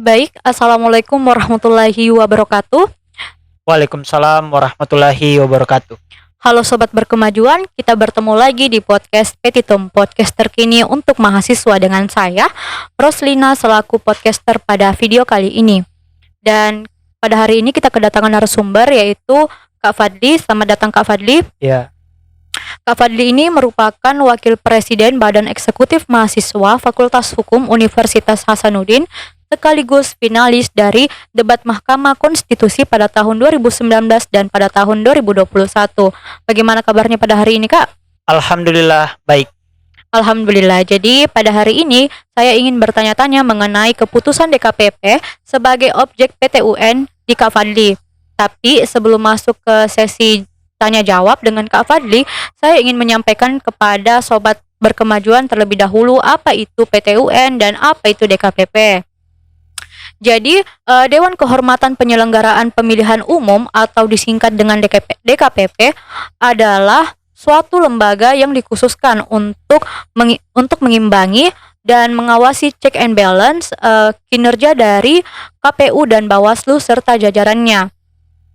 Baik, Assalamualaikum warahmatullahi wabarakatuh. Waalaikumsalam warahmatullahi wabarakatuh. Halo Sobat Berkemajuan, kita bertemu lagi di podcast Petitum, podcast terkini untuk mahasiswa dengan saya, Roslina, selaku podcaster pada video kali ini. Dan pada hari ini kita kedatangan narasumber yaitu Kak Fadli. Selamat datang Kak Fadli. Ya, Kak Fadli ini merupakan Wakil Presiden Badan Eksekutif Mahasiswa Fakultas Hukum Universitas Hasanuddin, sekaligus finalis dari debat Mahkamah Konstitusi pada tahun 2019 dan pada tahun 2021. Bagaimana kabarnya pada hari ini, Kak? alhamdulillah baik. Alhamdulillah. Jadi pada hari ini saya ingin bertanya-tanya mengenai keputusan DKPP sebagai objek PT UN di Kak Fadli. Tapi sebelum masuk ke sesi tanya jawab dengan Kak Fadli, saya ingin menyampaikan kepada Sobat Berkemajuan terlebih dahulu apa itu PT UN dan apa itu DKPP. Jadi, Dewan Kehormatan Penyelenggaraan Pemilihan Umum atau disingkat dengan DKPP adalah suatu lembaga yang dikhususkan untuk mengimbangi dan mengawasi check and balance kinerja dari KPU dan Bawaslu serta jajarannya.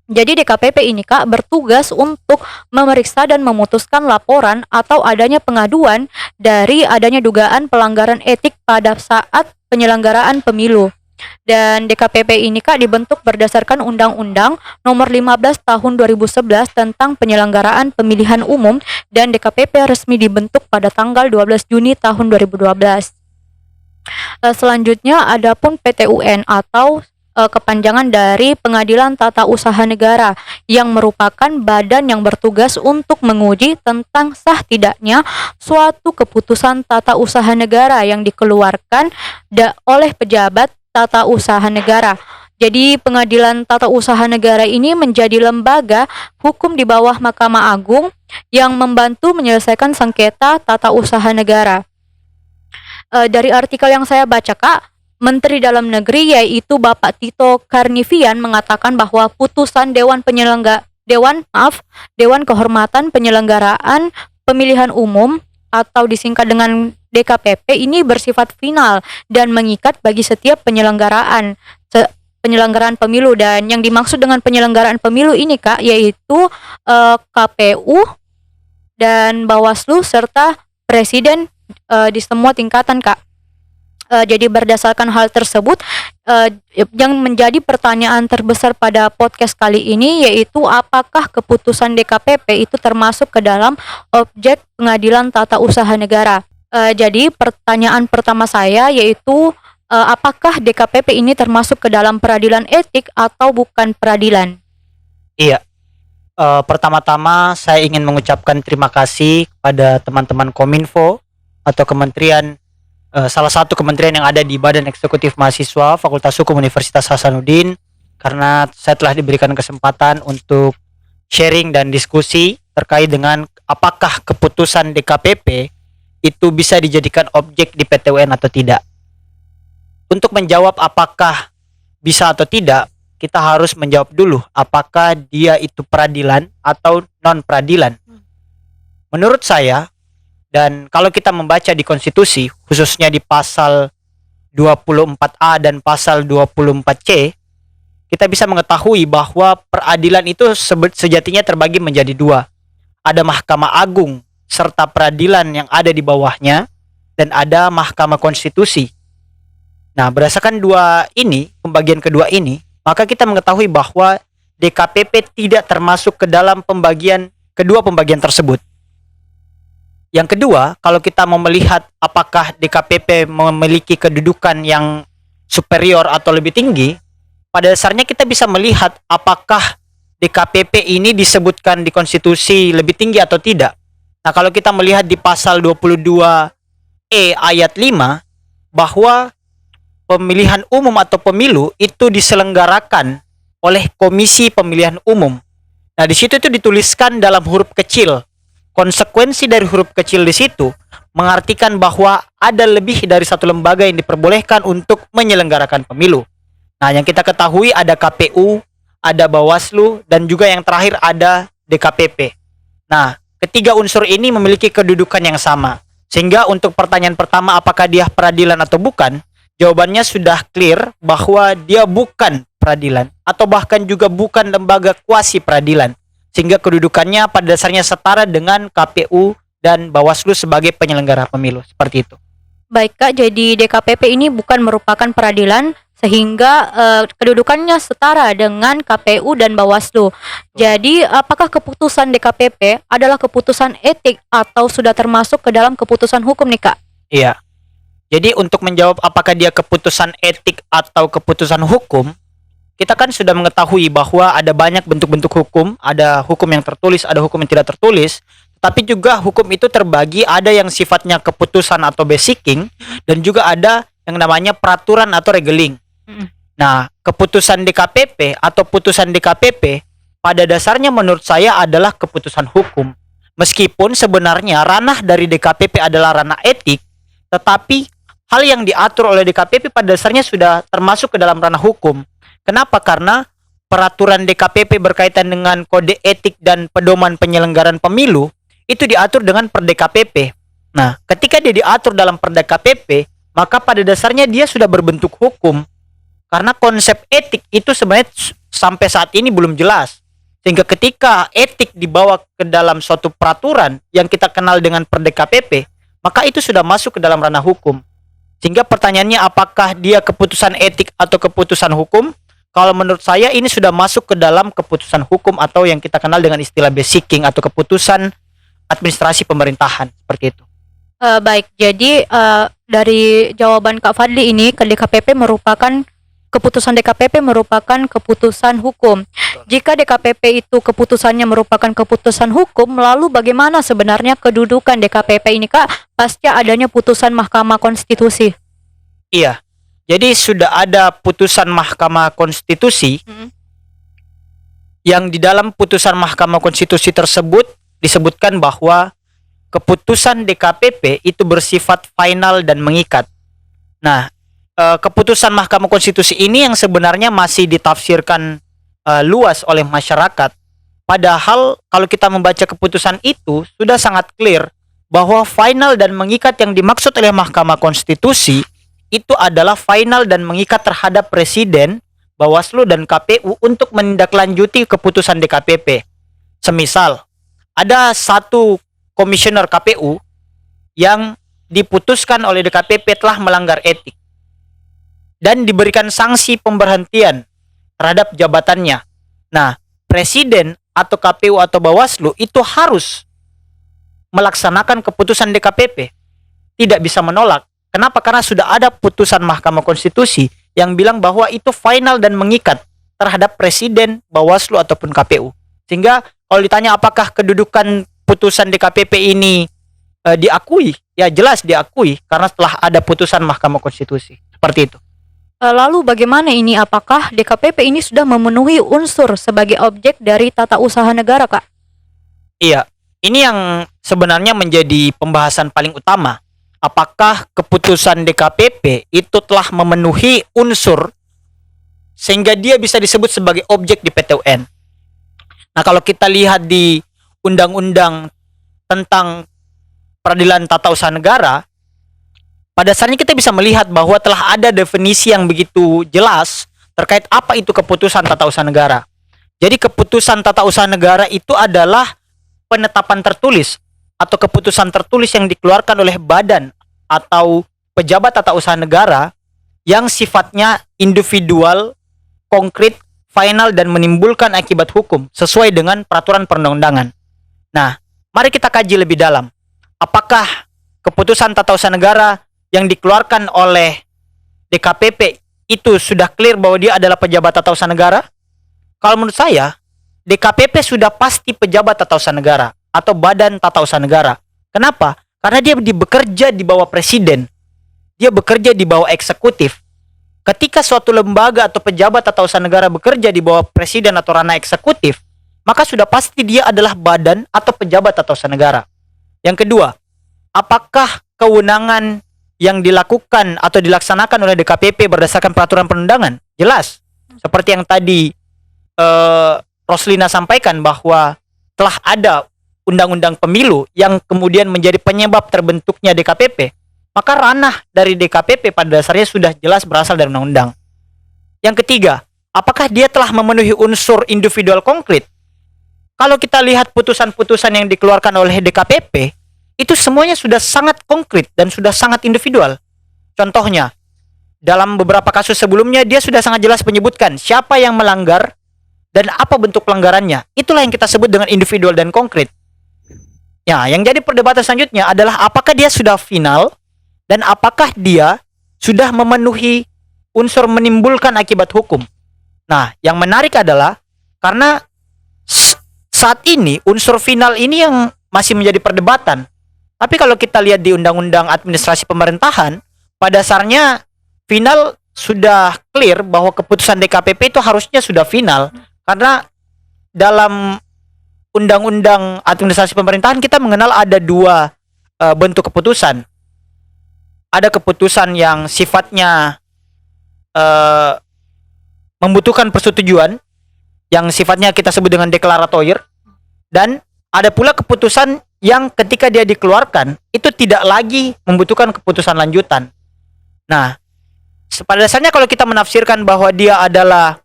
Jadi DKPP ini Kak bertugas untuk memeriksa dan memutuskan laporan atau adanya pengaduan dari adanya dugaan pelanggaran etik pada saat penyelenggaraan pemilu. Dan DKPP ini Kak dibentuk berdasarkan Undang-Undang Nomor 15 Tahun 2011 tentang penyelenggaraan pemilihan umum, dan DKPP resmi dibentuk pada tanggal 12 Juni tahun 2012. Selanjutnya adapun PT UN atau kepanjangan dari Pengadilan Tata Usaha Negara, yang merupakan badan yang bertugas untuk menguji tentang sah tidaknya suatu keputusan tata usaha negara yang dikeluarkan oleh pejabat tata usaha negara. Jadi Pengadilan Tata Usaha Negara ini menjadi lembaga hukum di bawah Mahkamah Agung yang membantu menyelesaikan sengketa tata usaha negara. Dari artikel yang saya baca Kak, Menteri Dalam Negeri yaitu Bapak Tito Karnavian mengatakan bahwa putusan Dewan Kehormatan Penyelenggaraan Pemilihan Umum atau disingkat dengan DKPP ini bersifat final dan mengikat bagi setiap penyelenggaraan pemilu. Dan yang dimaksud dengan penyelenggaraan pemilu ini Kak yaitu KPU dan Bawaslu serta Presiden di semua tingkatan Kak. Jadi berdasarkan hal tersebut, yang menjadi pertanyaan terbesar pada podcast kali ini yaitu apakah keputusan DKPP itu termasuk ke dalam objek Pengadilan Tata Usaha Negara. Jadi pertanyaan pertama saya yaitu apakah DKPP ini termasuk ke dalam peradilan etik atau bukan peradilan? Iya. Pertama-tama saya ingin mengucapkan terima kasih kepada teman-teman Kominfo atau kementerian, salah satu kementerian yang ada di Badan Eksekutif Mahasiswa Fakultas Hukum Universitas Hasanuddin, karena saya telah diberikan kesempatan untuk sharing dan diskusi terkait dengan apakah keputusan DKPP itu bisa dijadikan objek di PT UN atau tidak. Untuk menjawab apakah bisa atau tidak, kita harus menjawab dulu apakah dia itu peradilan atau non peradilan. Menurut saya, dan kalau kita membaca di konstitusi, khususnya di pasal 24A dan pasal 24C, kita bisa mengetahui bahwa peradilan itu sejatinya terbagi menjadi dua. Ada Mahkamah Agung serta peradilan yang ada di bawahnya, dan ada Mahkamah Konstitusi. Nah, berdasarkan pembagian kedua ini, maka kita mengetahui bahwa DKPP tidak termasuk ke dalam kedua pembagian tersebut. Yang kedua, kalau kita mau melihat apakah DKPP memiliki kedudukan yang superior atau lebih tinggi, pada dasarnya kita bisa melihat apakah DKPP ini disebutkan di konstitusi lebih tinggi atau tidak. Nah, kalau kita melihat di pasal 22E ayat 5, bahwa pemilihan umum atau pemilu itu diselenggarakan oleh Komisi Pemilihan Umum. Nah, di situ itu dituliskan dalam huruf kecil. Konsekuensi dari huruf kecil di situ mengartikan bahwa ada lebih dari satu lembaga yang diperbolehkan untuk menyelenggarakan pemilu. Nah, yang kita ketahui ada KPU, ada Bawaslu, dan juga yang terakhir ada DKPP. Nah, ketiga unsur ini memiliki kedudukan yang sama. Sehingga untuk pertanyaan pertama apakah dia peradilan atau bukan, jawabannya sudah clear bahwa dia bukan peradilan atau bahkan juga bukan lembaga kuasi peradilan, sehingga kedudukannya pada dasarnya setara dengan KPU dan Bawaslu sebagai penyelenggara pemilu, seperti itu. Baik Kak, jadi DKPP ini bukan merupakan peradilan sehingga kedudukannya setara dengan KPU dan Bawaslu. Jadi apakah keputusan DKPP adalah keputusan etik atau sudah termasuk ke dalam keputusan hukum nih Kak? Iya. Jadi untuk menjawab apakah dia keputusan etik atau keputusan hukum, kita kan sudah mengetahui bahwa ada banyak bentuk-bentuk hukum, ada hukum yang tertulis, ada hukum yang tidak tertulis, tapi juga hukum itu terbagi, ada yang sifatnya keputusan atau basicing, dan juga ada yang namanya peraturan atau regeling. Nah, keputusan DKPP atau putusan DKPP pada dasarnya menurut saya adalah keputusan hukum. Meskipun sebenarnya ranah dari DKPP adalah ranah etik, tetapi hal yang diatur oleh DKPP pada dasarnya sudah termasuk ke dalam ranah hukum. Kenapa? Karena peraturan DKPP berkaitan dengan kode etik dan pedoman penyelenggaraan pemilu itu diatur dengan per DKPP. Nah, ketika dia diatur dalam per DKPP, maka pada dasarnya dia sudah berbentuk hukum. Karena konsep etik itu sebenarnya sampai saat ini belum jelas. Sehingga ketika etik dibawa ke dalam suatu peraturan yang kita kenal dengan per DKPP, maka itu sudah masuk ke dalam ranah hukum. Sehingga pertanyaannya apakah dia keputusan etik atau keputusan hukum? Kalau menurut saya ini sudah masuk ke dalam keputusan hukum atau yang kita kenal dengan istilah basicing atau keputusan administrasi pemerintahan, seperti itu. Baik, jadi dari jawaban Kak Fadli ini ke DKPP merupakan keputusan DKPP merupakan keputusan hukum. Jika DKPP itu keputusannya merupakan keputusan hukum, lalu bagaimana sebenarnya kedudukan DKPP ini Kak pasca adanya putusan Mahkamah Konstitusi? Iya. Jadi sudah ada putusan Mahkamah Konstitusi yang di dalam putusan Mahkamah Konstitusi tersebut disebutkan bahwa keputusan DKPP itu bersifat final dan mengikat. Nah, keputusan Mahkamah Konstitusi ini yang sebenarnya masih ditafsirkan luas oleh masyarakat. Padahal kalau kita membaca keputusan itu sudah sangat clear bahwa final dan mengikat yang dimaksud oleh Mahkamah Konstitusi itu adalah final dan mengikat terhadap Presiden, Bawaslu dan KPU untuk menindaklanjuti keputusan DKPP. Semisal ada satu komisioner KPU yang diputuskan oleh DKPP telah melanggar etik dan diberikan sanksi pemberhentian terhadap jabatannya. Nah, Presiden atau KPU atau Bawaslu itu harus melaksanakan keputusan DKPP. Tidak bisa menolak. Kenapa? Karena sudah ada putusan Mahkamah Konstitusi yang bilang bahwa itu final dan mengikat terhadap Presiden, Bawaslu ataupun KPU. Sehingga kalau ditanya apakah kedudukan putusan DKPP ini diakui, ya jelas diakui karena setelah ada putusan Mahkamah Konstitusi. Seperti itu. Lalu bagaimana ini? Apakah DKPP ini sudah memenuhi unsur sebagai objek dari tata usaha negara, Kak? Iya, ini yang sebenarnya menjadi pembahasan paling utama. Apakah keputusan DKPP itu telah memenuhi unsur sehingga dia bisa disebut sebagai objek di PT UN? Nah, kalau kita lihat di Undang-Undang tentang Peradilan Tata Usaha Negara, pada dasarnya kita bisa melihat bahwa telah ada definisi yang begitu jelas terkait apa itu keputusan tata usaha negara. Jadi keputusan tata usaha negara itu adalah penetapan tertulis atau keputusan tertulis yang dikeluarkan oleh badan atau pejabat tata usaha negara yang sifatnya individual, konkret, final dan menimbulkan akibat hukum sesuai dengan peraturan perundang-undangan. Nah, mari kita kaji lebih dalam. Apakah keputusan tata usaha negara yang dikeluarkan oleh DKPP itu sudah clear bahwa dia adalah pejabat tata usaha negara? Kalau menurut saya, DKPP sudah pasti pejabat tata usaha negara atau badan tata usaha negara. Kenapa? Karena dia bekerja di bawah presiden. Dia bekerja di bawah eksekutif. Ketika suatu lembaga atau pejabat tata usaha negara bekerja di bawah presiden atau ranah eksekutif, maka sudah pasti dia adalah badan atau pejabat tata usaha negara. Yang kedua, apakah kewenangan yang dilakukan atau dilaksanakan oleh DKPP berdasarkan peraturan perundangan? Jelas. Seperti yang tadi Roslina sampaikan bahwa telah ada undang-undang pemilu yang kemudian menjadi penyebab terbentuknya DKPP. maka ranah dari DKPP pada dasarnya sudah jelas berasal dari undang-undang. Yang ketiga, apakah dia telah memenuhi unsur individual konkret? Kalau kita lihat putusan-putusan yang dikeluarkan oleh DKPP, itu semuanya sudah sangat konkret dan sudah sangat individual. Contohnya, dalam beberapa kasus sebelumnya dia sudah sangat jelas menyebutkan siapa yang melanggar dan apa bentuk pelanggarannya. Itulah yang kita sebut dengan individual dan konkret. Ya, yang jadi perdebatan selanjutnya adalah apakah dia sudah final dan apakah dia sudah memenuhi unsur menimbulkan akibat hukum. Nah, yang menarik adalah karena saat ini unsur final ini yang masih menjadi perdebatan. Tapi kalau kita lihat di Undang-Undang Administrasi Pemerintahan, pada dasarnya final sudah clear bahwa keputusan DKPP itu harusnya sudah final. Karena dalam Undang-Undang Administrasi Pemerintahan kita mengenal ada dua bentuk keputusan. Ada keputusan yang sifatnya membutuhkan persetujuan, yang sifatnya kita sebut dengan deklaratoir, dan ada pula keputusan yang ketika dia dikeluarkan itu tidak lagi membutuhkan keputusan lanjutan. Nah, pada dasarnya kalau kita menafsirkan bahwa dia adalah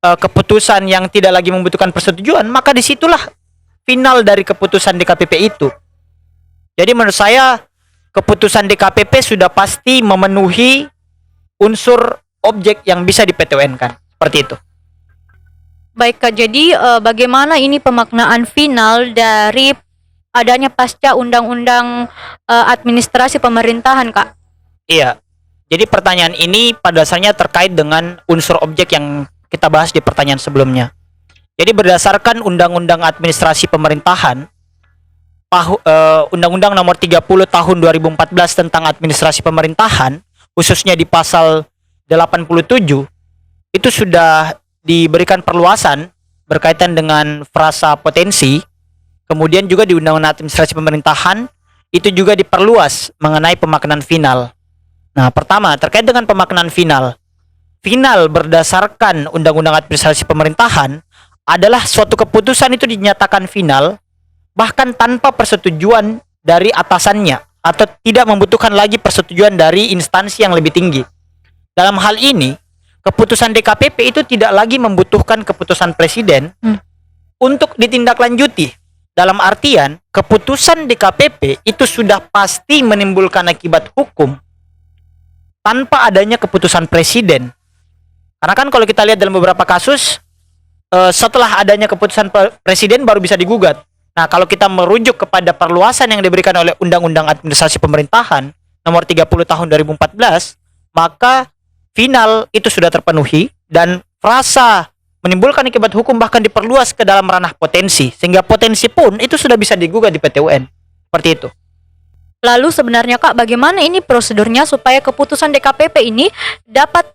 keputusan yang tidak lagi membutuhkan persetujuan, maka disitulah final dari keputusan DKPP itu. Jadi menurut saya keputusan DKPP sudah pasti memenuhi unsur objek yang bisa di PTUN kan, seperti itu. Baik Kak, jadi bagaimana ini pemaknaan final dari adanya pasca Undang-Undang Administrasi Pemerintahan, Kak? Iya, jadi pertanyaan ini pada dasarnya terkait dengan unsur objek yang kita bahas di pertanyaan sebelumnya. Jadi berdasarkan Undang-Undang Administrasi Pemerintahan, Undang-Undang Nomor 30 Tahun 2014 tentang Administrasi Pemerintahan, khususnya di pasal 87, itu sudah diberikan perluasan berkaitan dengan frasa potensi. Kemudian juga di Undang-Undang Administrasi Pemerintahan itu juga diperluas mengenai pemaknaan final. Nah, pertama terkait dengan pemaknaan final. Final berdasarkan Undang-Undang Administrasi Pemerintahan adalah suatu keputusan itu dinyatakan final bahkan tanpa persetujuan dari atasannya atau tidak membutuhkan lagi persetujuan dari instansi yang lebih tinggi. Dalam hal ini, keputusan DKPP itu tidak lagi membutuhkan keputusan presiden untuk ditindaklanjuti. Dalam artian, keputusan DKPP itu sudah pasti menimbulkan akibat hukum tanpa adanya keputusan presiden. Karena kan kalau kita lihat dalam beberapa kasus, setelah adanya keputusan presiden baru bisa digugat. Nah, kalau kita merujuk kepada perluasan yang diberikan oleh Undang-Undang Administrasi Pemerintahan Nomor 30 Tahun 2014, maka final itu sudah terpenuhi dan frasa menimbulkan akibat hukum bahkan diperluas ke dalam ranah potensi, sehingga potensi pun itu sudah bisa digugat di PTUN. Seperti itu. Lalu sebenarnya Kak, bagaimana ini prosedurnya supaya keputusan DKPP ini dapat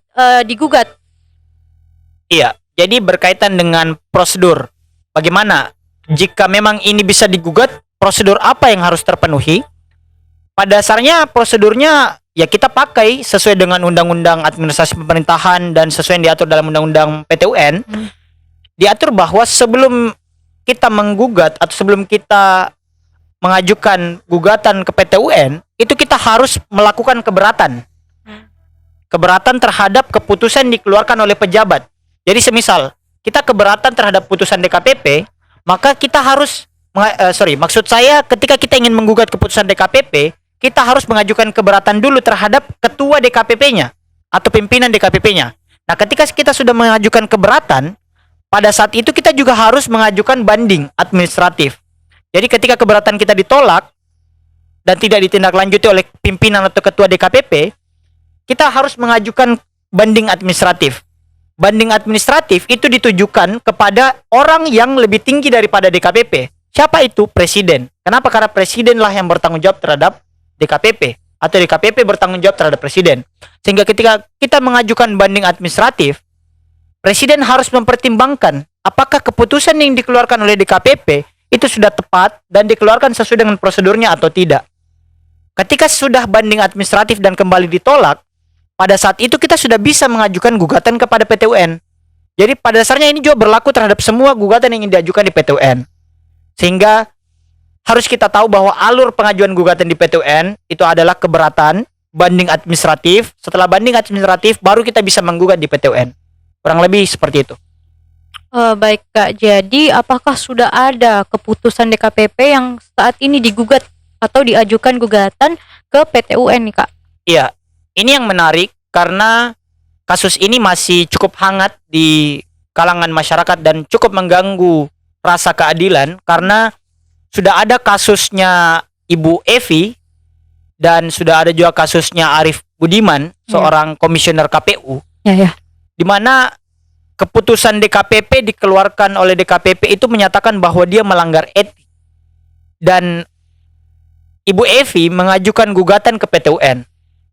digugat? Iya, jadi berkaitan dengan prosedur. Bagaimana jika memang ini bisa digugat, prosedur apa yang harus terpenuhi? Pada dasarnya prosedurnya ya kita pakai sesuai dengan Undang-Undang Administrasi Pemerintahan dan sesuai yang diatur dalam Undang-Undang PTUN. Diatur bahwa sebelum kita menggugat atau sebelum kita mengajukan gugatan ke PTUN, itu kita harus melakukan keberatan. Keberatan terhadap keputusan dikeluarkan oleh pejabat. Jadi semisal kita keberatan terhadap putusan DKPP, maka kita harus maksud saya ketika kita ingin menggugat keputusan DKPP, kita harus mengajukan keberatan dulu terhadap ketua DKPP-nya atau pimpinan DKPP-nya. Nah, ketika kita sudah mengajukan keberatan, pada saat itu kita juga harus mengajukan banding administratif. Jadi ketika keberatan kita ditolak dan tidak ditindaklanjuti oleh pimpinan atau ketua DKPP, kita harus mengajukan banding administratif. Banding administratif itu ditujukan kepada orang yang lebih tinggi daripada DKPP. Siapa itu? Presiden. Kenapa? Karena presidenlah yang bertanggung jawab terhadap DKPP atau DKPP bertanggung jawab terhadap presiden. Sehingga ketika kita mengajukan banding administratif, presiden harus mempertimbangkan apakah keputusan yang dikeluarkan oleh DKPP itu sudah tepat dan dikeluarkan sesuai dengan prosedurnya atau tidak. Ketika sudah banding administratif dan kembali ditolak, pada saat itu kita sudah bisa mengajukan gugatan kepada PTUN. Jadi pada dasarnya ini juga berlaku terhadap semua gugatan yang ingin diajukan di PTUN. Sehingga harus kita tahu bahwa alur pengajuan gugatan di PT UN itu adalah keberatan, banding administratif. Setelah banding administratif, baru kita bisa menggugat di PT UN. Kurang lebih seperti itu. Baik Kak, jadi apakah sudah ada keputusan DKPP yang saat ini digugat atau diajukan gugatan ke PT UN nih Kak? Iya, ini yang menarik karena kasus ini masih cukup hangat di kalangan masyarakat dan cukup mengganggu rasa keadilan karena sudah ada kasusnya Ibu Evi dan sudah ada juga kasusnya Arief Budiman, seorang komisioner KPU, Ya. di mana keputusan DKPP dikeluarkan oleh DKPP itu menyatakan bahwa dia melanggar etik. Dan Ibu Evi mengajukan gugatan ke PT UN.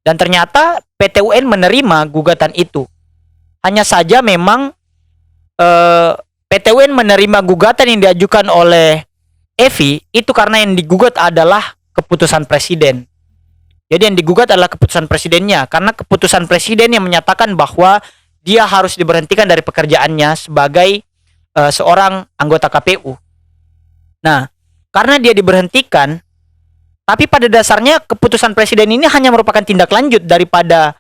Dan ternyata PT UN menerima gugatan itu. Hanya saja memang PT UN menerima gugatan yang diajukan oleh Evi itu karena yang digugat adalah keputusan presiden. Jadi yang digugat adalah keputusan presidennya, karena keputusan presiden yang menyatakan bahwa dia harus diberhentikan dari pekerjaannya sebagai seorang anggota KPU. Nah, karena dia diberhentikan, tapi pada dasarnya keputusan presiden ini hanya merupakan tindak lanjut daripada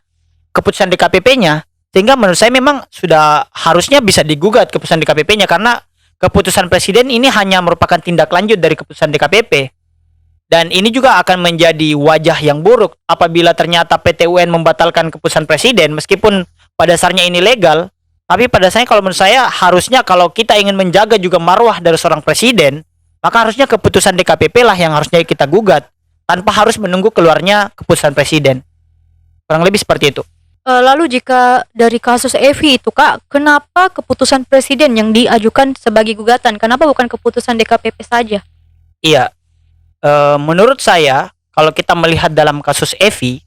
keputusan DKPP-nya, sehingga menurut saya memang sudah harusnya bisa digugat keputusan DKPP-nya karena keputusan presiden ini hanya merupakan tindak lanjut dari keputusan DKPP. Dan ini juga akan menjadi wajah yang buruk apabila ternyata PT UN membatalkan keputusan presiden meskipun pada dasarnya ini legal, tapi pada dasarnya kalau menurut saya harusnya kalau kita ingin menjaga juga marwah dari seorang presiden, maka harusnya keputusan DKPP lah yang harusnya kita gugat tanpa harus menunggu keluarnya keputusan presiden. Kurang lebih seperti itu. Lalu jika dari kasus Evi itu Kak, kenapa keputusan presiden yang diajukan sebagai gugatan? Kenapa bukan keputusan DKPP saja? Iya, menurut saya kalau kita melihat dalam kasus Evi,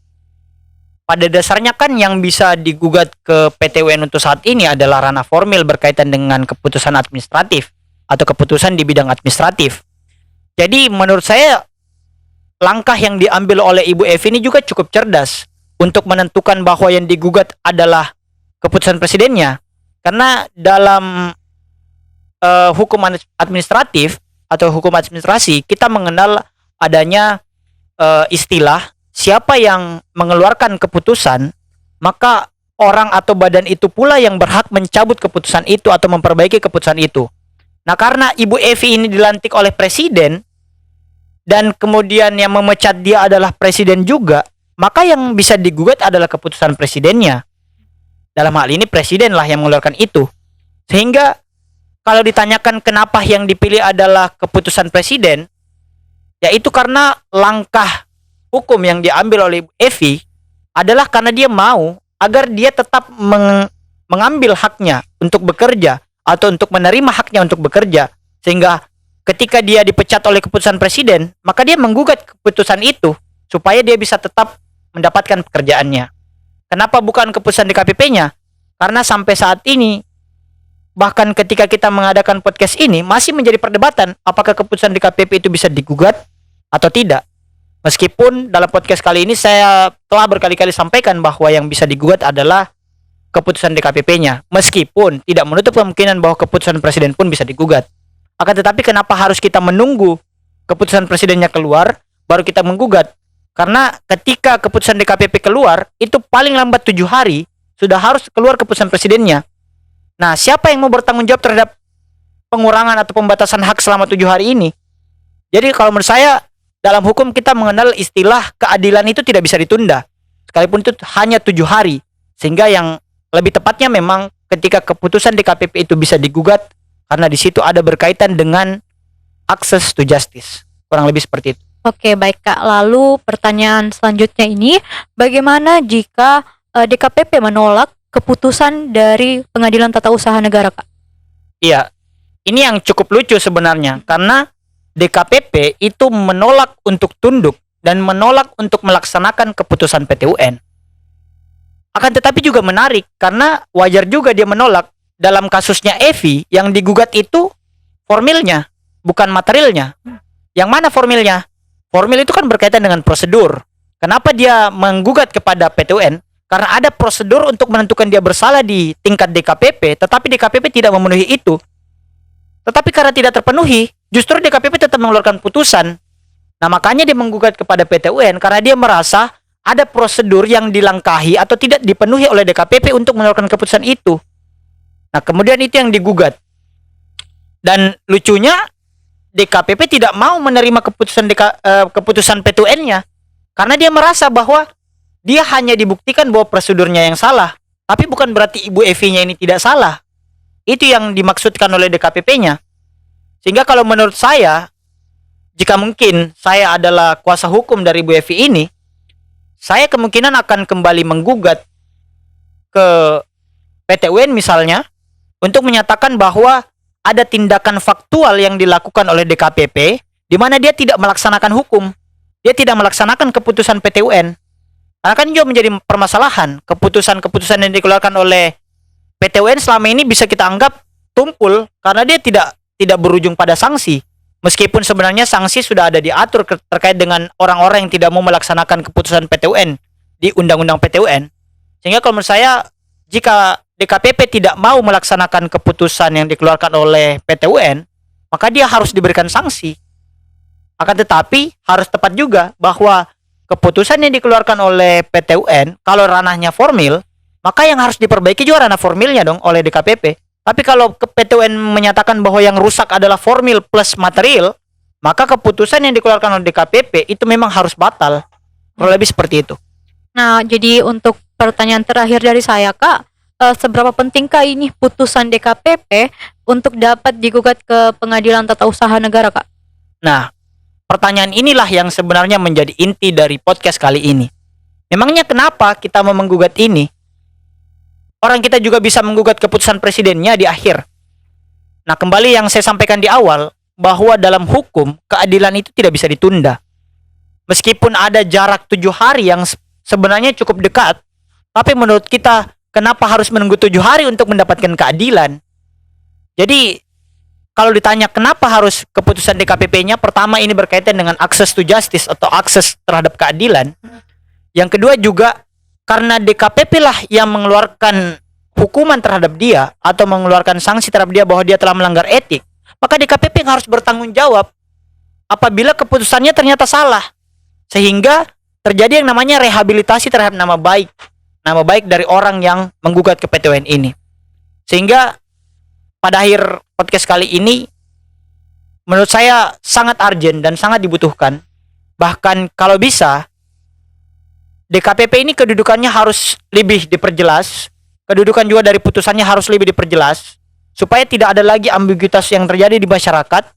pada dasarnya kan yang bisa digugat ke PT UN untuk saat ini adalah ranah formil berkaitan dengan keputusan administratif atau keputusan di bidang administratif. Jadi menurut saya langkah yang diambil oleh Ibu Evi ini juga cukup cerdas untuk menentukan bahwa yang digugat adalah keputusan presidennya. Karena dalam hukum administratif atau hukum administrasi kita mengenal adanya istilah siapa yang mengeluarkan keputusan, maka orang atau badan itu pula yang berhak mencabut keputusan itu atau memperbaiki keputusan itu. Nah, karena Ibu Evi ini dilantik oleh presiden dan kemudian yang memecat dia adalah presiden juga, maka yang bisa digugat adalah keputusan presidennya. Dalam hal ini presiden lah yang mengeluarkan itu. Sehingga kalau ditanyakan kenapa yang dipilih adalah keputusan presiden, yaitu karena langkah hukum yang diambil oleh Evi adalah karena dia mau agar dia tetap mengambil haknya untuk bekerja atau untuk menerima haknya untuk bekerja, sehingga ketika dia dipecat oleh keputusan presiden, maka dia menggugat keputusan itu supaya dia bisa tetap mendapatkan pekerjaannya. Kenapa bukan keputusan DKPP-nya? Karena sampai saat ini, bahkan ketika kita mengadakan podcast ini, masih menjadi perdebatan apakah keputusan DKPP itu bisa digugat atau tidak. Meskipun dalam podcast kali ini saya telah berkali-kali sampaikan bahwa yang bisa digugat adalah keputusan DKPP-nya. Meskipun tidak menutup kemungkinan bahwa keputusan presiden pun bisa digugat. Akan tetapi kenapa harus kita menunggu keputusan presidennya keluar baru kita menggugat? Karena ketika keputusan DKPP keluar, itu paling lambat 7 hari sudah harus keluar keputusan presidennya. Nah, siapa yang mau bertanggung jawab terhadap pengurangan atau pembatasan hak selama 7 hari ini? Jadi kalau menurut saya dalam hukum kita mengenal istilah keadilan itu tidak bisa ditunda. Sekalipun itu hanya 7 hari. Sehingga yang lebih tepatnya memang ketika keputusan DKPP itu bisa digugat karena di situ ada berkaitan dengan access to justice. Kurang lebih seperti itu. Oke, baik Kak. Lalu pertanyaan selanjutnya ini, bagaimana jika DKPP menolak keputusan dari Pengadilan Tata Usaha Negara, Kak? Iya, ini yang cukup lucu sebenarnya karena DKPP itu menolak untuk tunduk dan menolak untuk melaksanakan keputusan PT UN. Akan tetapi juga menarik karena wajar juga dia menolak. Dalam kasusnya Evi yang digugat itu formilnya, bukan materialnya. Yang mana formilnya? Formil itu kan berkaitan dengan prosedur. Kenapa dia menggugat kepada PT UN? Karena ada prosedur untuk menentukan dia bersalah di tingkat DKPP, tetapi DKPP tidak memenuhi itu. Tetapi karena tidak terpenuhi, justru DKPP tetap mengeluarkan putusan. Nah, makanya dia menggugat kepada PT UN karena dia merasa ada prosedur yang dilangkahi atau tidak dipenuhi oleh DKPP untuk mengeluarkan keputusan itu. Nah, kemudian itu yang digugat. Dan lucunya DKPP tidak mau menerima keputusan PT UN-nya karena dia merasa bahwa dia hanya dibuktikan bahwa prosedurnya yang salah, tapi bukan berarti Ibu Evi-nya ini tidak salah. Itu yang dimaksudkan oleh DKPP-nya. Sehingga kalau menurut saya, jika mungkin saya adalah kuasa hukum dari Ibu Evi ini, saya kemungkinan akan kembali menggugat ke PT UN misalnya untuk menyatakan bahwa ada tindakan faktual yang dilakukan oleh DKPP di mana dia tidak melaksanakan hukum. Dia tidak melaksanakan keputusan PT UN. Karena kan juga menjadi permasalahan. Keputusan-keputusan yang dikeluarkan oleh PT UN selama ini bisa kita anggap tumpul karena dia tidak berujung pada sanksi. Meskipun sebenarnya sanksi sudah ada diatur terkait dengan orang-orang yang tidak mau melaksanakan keputusan PT UN di Undang-Undang PT UN. Sehingga kalau menurut saya, jika DKPP tidak mau melaksanakan keputusan yang dikeluarkan oleh PT UN, maka dia harus diberikan sanksi. Akan tetapi, harus tepat juga bahwa keputusan yang dikeluarkan oleh PT UN, kalau ranahnya formil, maka yang harus diperbaiki juga ranah formilnya dong oleh DKPP. Tapi kalau PT UN menyatakan bahwa yang rusak adalah formil plus material, maka keputusan yang dikeluarkan oleh DKPP itu memang harus batal. Kurang lebih seperti itu. Nah, jadi untuk pertanyaan terakhir dari saya, Kak, seberapa pentingkah ini putusan DKPP untuk dapat digugat ke Pengadilan Tata Usaha Negara, Kak? Nah, pertanyaan inilah yang sebenarnya menjadi inti dari podcast kali ini. Memangnya kenapa kita mau menggugat ini? Orang kita juga bisa menggugat keputusan presidennya di akhir. Nah, kembali yang saya sampaikan di awal, bahwa dalam hukum, keadilan itu tidak bisa ditunda. Meskipun ada jarak 7 hari yang sebenarnya cukup dekat, tapi menurut kita, kenapa harus menunggu 7 hari untuk mendapatkan keadilan? Jadi, kalau ditanya kenapa harus keputusan DKPP-nya, pertama ini berkaitan dengan access to justice atau akses terhadap keadilan. Yang kedua juga karena DKPP lah yang mengeluarkan hukuman terhadap dia atau mengeluarkan sanksi terhadap dia bahwa dia telah melanggar etik, maka DKPP yang harus bertanggung jawab apabila keputusannya ternyata salah. Sehingga terjadi yang namanya rehabilitasi terhadap nama baik dari orang yang menggugat ke PT UN ini. Sehingga pada akhir podcast kali ini menurut saya sangat urgent dan sangat dibutuhkan. Bahkan kalau bisa DKPP ini kedudukannya harus lebih diperjelas. Kedudukan juga dari putusannya harus lebih diperjelas supaya tidak ada lagi ambiguitas yang terjadi di masyarakat.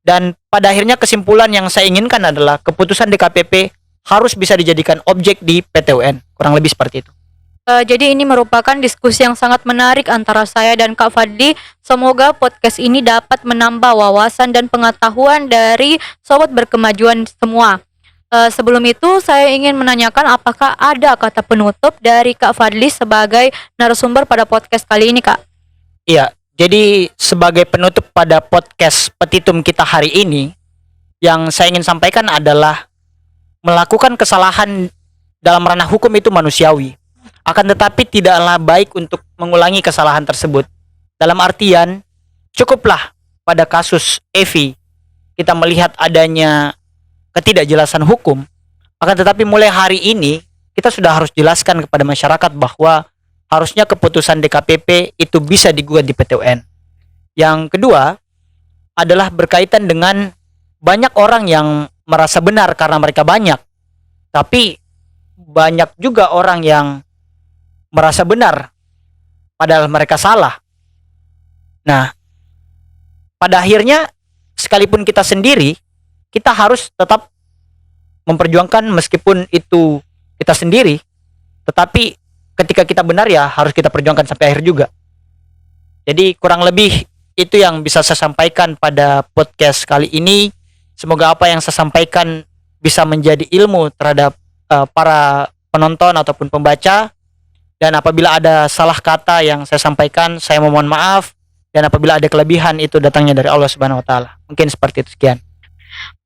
Dan pada akhirnya kesimpulan yang saya inginkan adalah keputusan DKPP harus bisa dijadikan objek di PT UN. Kurang lebih seperti itu. Jadi ini merupakan diskusi yang sangat menarik antara saya dan Kak Fadli. Semoga podcast ini dapat menambah wawasan dan pengetahuan dari sobat berkemajuan semua. Sebelum itu saya ingin menanyakan apakah ada kata penutup dari Kak Fadli sebagai narasumber pada podcast kali ini, Kak? Iya, jadi sebagai penutup pada podcast petitum kita hari ini, yang saya ingin sampaikan adalah melakukan kesalahan dalam ranah hukum itu manusiawi. Akan tetapi tidaklah baik untuk mengulangi kesalahan tersebut. Dalam artian, cukuplah pada kasus Evi kita melihat adanya ketidakjelasan hukum. Akan tetapi mulai hari ini kita sudah harus jelaskan kepada masyarakat bahwa harusnya keputusan DKPP itu bisa digugat di PT UN. Yang kedua adalah berkaitan dengan banyak orang yang merasa benar karena mereka banyak. Tapi banyak juga orang yang merasa benar padahal mereka salah. Nah, pada akhirnya sekalipun kita sendiri, kita harus tetap memperjuangkan meskipun itu kita sendiri, tetapi ketika kita benar ya harus kita perjuangkan sampai akhir juga. Jadi kurang lebih itu yang bisa saya sampaikan pada podcast kali ini. Semoga apa yang saya sampaikan bisa menjadi ilmu terhadap para penonton ataupun pembaca. Dan apabila ada salah kata yang saya sampaikan, saya memohon maaf. Dan apabila ada kelebihan itu datangnya dari Allah Subhanahu wa taala. Mungkin seperti itu, sekian.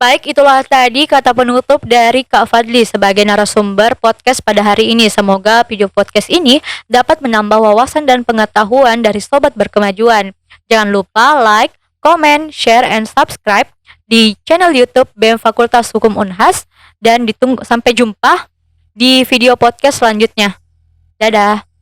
Baik, itulah tadi kata penutup dari Kak Fadli sebagai narasumber podcast pada hari ini. Semoga video podcast ini dapat menambah wawasan dan pengetahuan dari sobat berkemajuan. Jangan lupa like, comment, share, and subscribe di channel YouTube BEM Fakultas Hukum Unhas, dan sampai jumpa di video podcast selanjutnya. Dadah.